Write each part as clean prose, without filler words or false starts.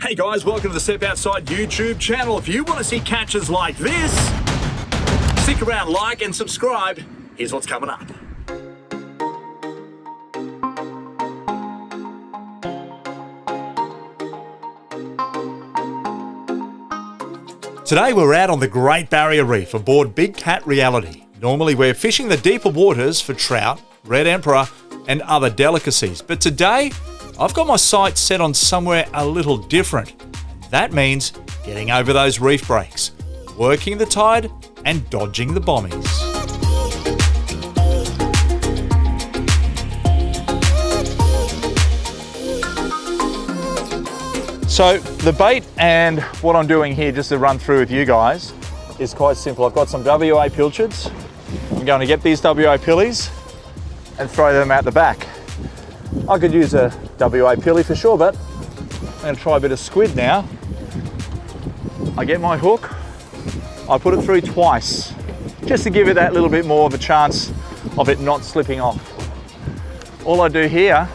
Hey guys, welcome to the Step Outside YouTube channel. If you want to see catches like this, stick around, like and subscribe. Here's what's coming up. Today we're out on the Great Barrier Reef aboard Big Cat Reality. Normally we're fishing the deeper waters for trout, red emperor and other delicacies. But today I've got my sights set on somewhere a little different. That means getting over those reef breaks, working the tide and dodging the bommies. So the bait and what I'm doing here, just to run through with you guys, is quite simple. I've got some WA pilchards. I'm going to get these WA pillies and throw them out the back. I could use a WA pilly for sure, but I'm going to try a bit of squid now. I get my hook, I put it through twice, just to give it that little bit more of a chance of it not slipping off. All I do here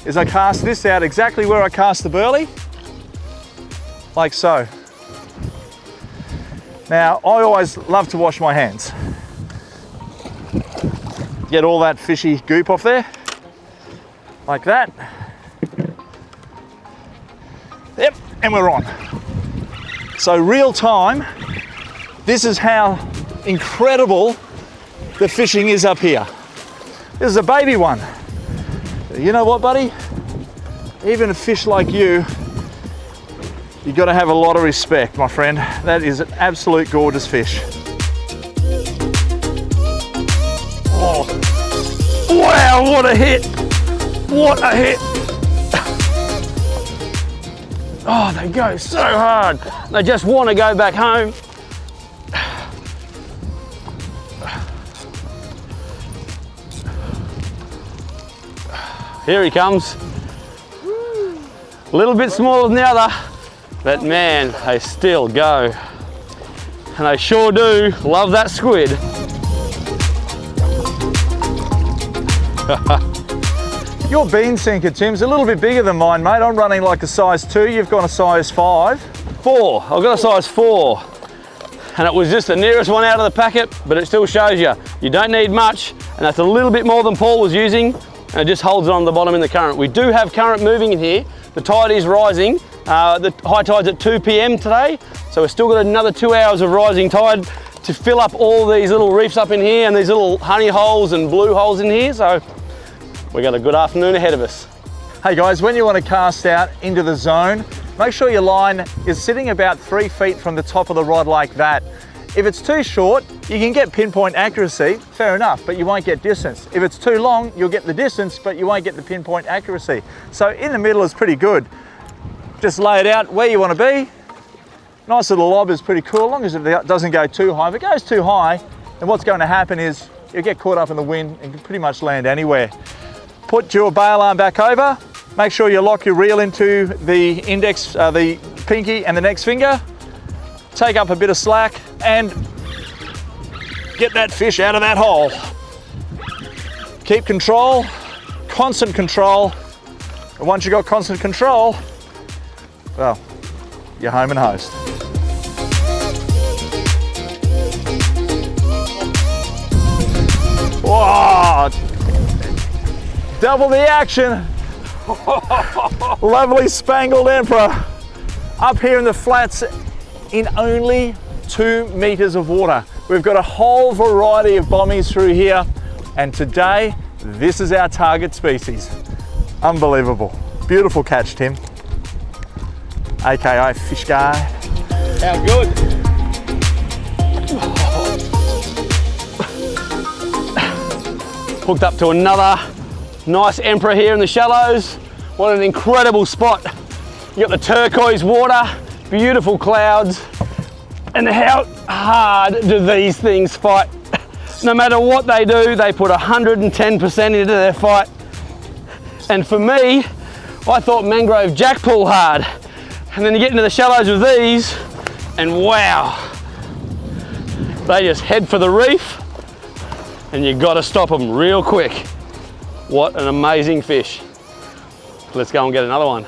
is I cast this out exactly where I cast the burley, like so. Now, I always love to wash my hands. Get all that fishy goop off there, like that. Yep, and we're on. So real time, this is how incredible the fishing is up here. This is a baby one. You know what, buddy? Even a fish like you got to have a lot of respect, my friend. That is an absolute gorgeous fish. Oh, wow, what a hit! What a hit! Oh, they go so hard. They just want to go back home. Here he comes. A little bit smaller than the other, but man, they still go. And they sure do love that squid. Your bean sinker, Tim's a little bit bigger than mine, mate. I'm running like a size 2, you've got a size 5. 4, I've got a size 4. And it was just the nearest one out of the packet, but it still shows you don't need much, and that's a little bit more than Paul was using, and it just holds it on the bottom in the current. We do have current moving in here. The tide is rising. The high tide's at 2 p.m. today, so we've still got another 2 hours of rising tide to fill up all these little reefs up in here and these little honey holes and blue holes in here, so we got a good afternoon ahead of us. Hey guys, when you want to cast out into the zone, make sure your line is sitting about 3 feet from the top of the rod like that. If it's too short, you can get pinpoint accuracy, fair enough, but you won't get distance. If it's too long, you'll get the distance, but you won't get the pinpoint accuracy. So in the middle is pretty good. Just lay it out where you want to be. Nice little lob is pretty cool, as long as it doesn't go too high. If it goes too high, then what's going to happen is you'll get caught up in the wind and can pretty much land anywhere. Put your bail arm back over. Make sure you lock your reel into the index, the pinky and the next finger. Take up a bit of slack and get that fish out of that hole. Keep control, constant control. And once you've got constant control, well, you're home and host. Whoa! Double the action. Lovely Spangled Emperor up here in the flats in only 2 meters of water. We've got a whole variety of bommies through here, and today this is our target species. Unbelievable. Beautiful catch, Tim. AKA fish guy. How good. Hooked up to another nice emperor here in the shallows. What an incredible spot. You got the turquoise water, beautiful clouds, and how hard do these things fight? No matter what they do, they put 110% into their fight. And for me, I thought mangrove jack pull hard. And then you get into the shallows with these, and wow, they just head for the reef, and you got to stop them real quick. What an amazing fish. Let's go and get another one.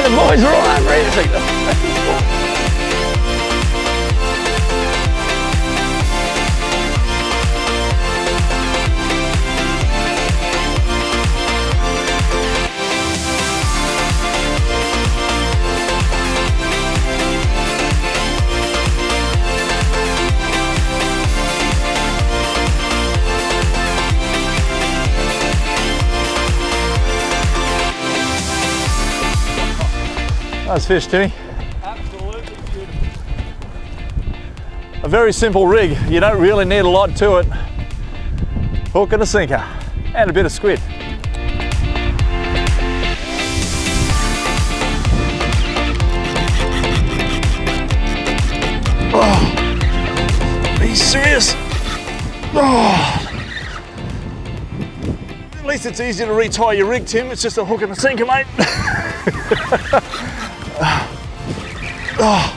the boys are all over it. Nice fish, Timmy. Absolutely beautiful. A very simple rig. You don't really need a lot to it. Hook and a sinker, and a bit of squid. Oh, are you serious? Oh. At least it's easy to retie your rig, Tim. It's just a hook and a sinker, mate. Oh.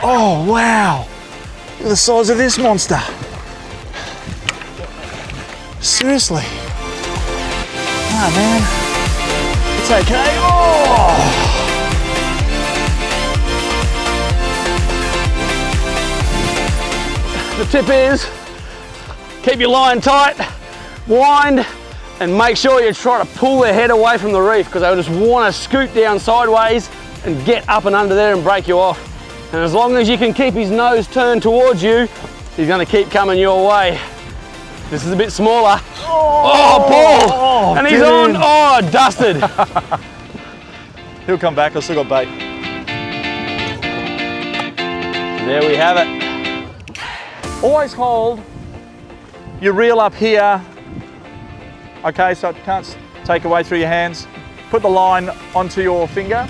Oh, wow. Look at the size of this monster. Seriously. Ah, man. It's okay. Oh. The tip is, keep your line tight, wind, and make sure you try to pull their head away from the reef, because they'll just want to scoot down sideways and get up and under there and break you off. And as long as you can keep his nose turned towards you, he's going to keep coming your way. This is a bit smaller. Oh, Paul! Oh, and he's dude. on. Oh, dusted. He'll come back. I've still got bait. There we have it. Always hold your reel up here. Okay, so it can't take away through your hands. Put the line onto your finger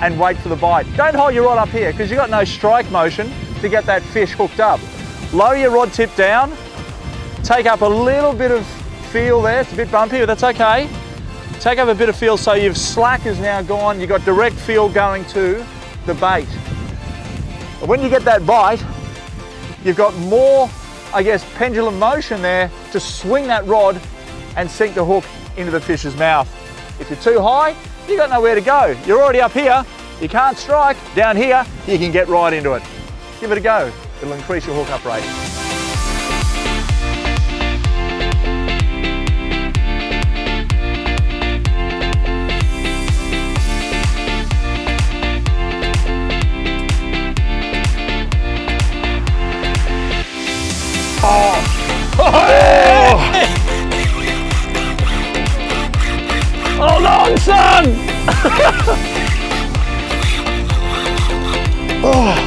and wait for the bite. Don't hold your rod up here because you've got no strike motion to get that fish hooked up. Lower your rod tip down, take up a little bit of feel there. It's a bit bumpy, but that's okay. Take up a bit of feel so your slack is now gone. You've got direct feel going to the bait. But when you get that bite, you've got more, I guess, pendulum motion there to swing that rod and sink the hook into the fish's mouth. If you're too high, you've got nowhere to go. You're already up here, you can't strike. Down here, you can get right into it. Give it a go. It'll increase your hookup rate. Hold on, son! Oh.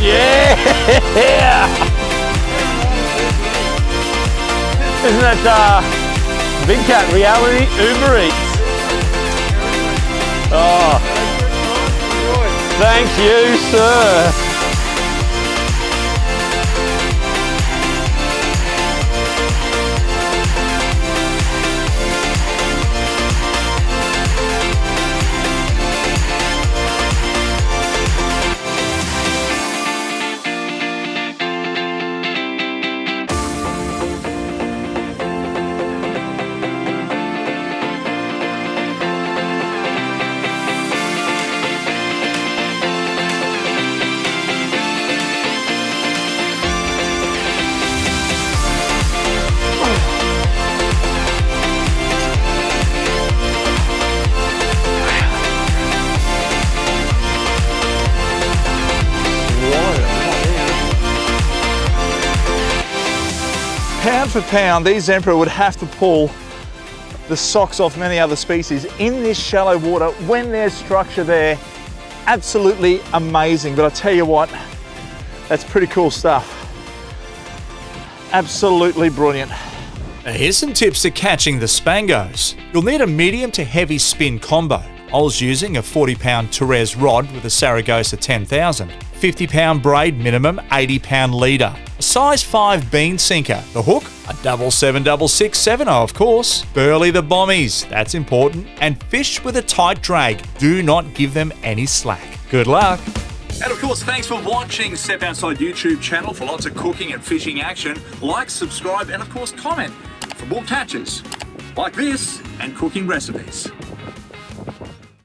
Yeah! Isn't that Big Cat Reality Uber Eats? Oh, thank you, sir. Pound for pound, these Emperor would have to pull the socks off many other species in this shallow water when there's structure there. Absolutely amazing, but I tell you what, that's pretty cool stuff. Absolutely brilliant. Now here's some tips to catching the Spangos. You'll need a medium to heavy spin combo. I was using a 40-pound Therese rod with a Saragossa 10,000. 50-pound braid minimum, 80-pound leader. a size 5 bean sinker, the hook, a 76670 of course, burley the bommies, that's important, and fish with a tight drag. Do not give them any slack. Good luck! And of course, thanks for watching Step Outside YouTube channel for lots of cooking and fishing action. Like, subscribe, and of course comment for more catches like this and cooking recipes.